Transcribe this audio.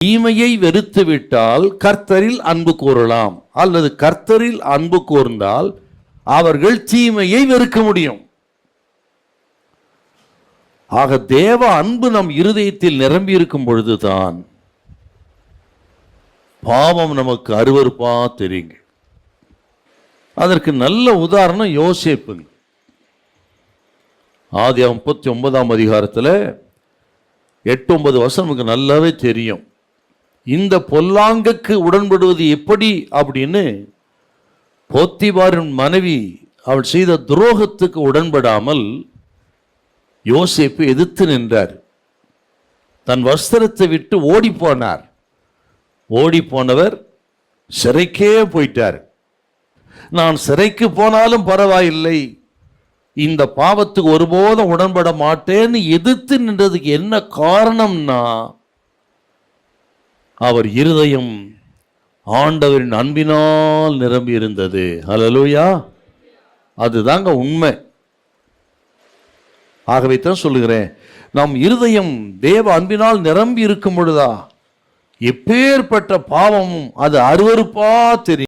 தீமையை வெறுத்து விட்டால் கர்த்தரில் அன்பு கூறலாம், அல்லது கர்த்தரில் அன்பு கூர்ந்தால் அவர்கள் தீமையை வெறுக்க முடியும். ஆக தேவ அன்பு நம் இருதயத்தில் நிரம்பி இருக்கும் பொழுதுதான் பாவம் நமக்கு அருவருப்பா தெரியுங்க. அதற்கு நல்ல உதாரணம் யோசேப்புங்க. ஆதியாகமம் 39ஆம் அதிகாரத்தில் 8-9 வசனம் நமக்கு நல்லாவே தெரியும். இந்த பொல்லாங்குக்கு உடன்படுவது எப்படி அப்படின்னு போத்திபாரின் மனைவி அவள் செய்த துரோகத்துக்கு உடன்படாமல் யோசேப்பு எதிர்த்து நின்றார். தன் வஸ்திரத்தை விட்டு ஓடி போனார். ஓடி போனவர் சிறைக்கே போயிட்டார். நான் சிறைக்கு போனாலும் பரவாயில்லை, இந்த பாவத்துக்கு ஒருபோதும் உடன்பட மாட்டேன்னு எதிர்த்து நின்றதுக்கு என்ன காரணம்னா, அவர் இருதயம் ஆண்டவரின் அன்பினால் நிரம்பி இருந்தது. ஹல்லேலூயா. அதுதாங்க உண்மை. ஆகவே தான் சொல்லுகிறேன், நம் இருதயம் தேவ அன்பினால் நிரம்பி இருக்கும் பொழுதா எப்பேற்பட்ட பாவமும் அது அருவருப்பா தெரியும்.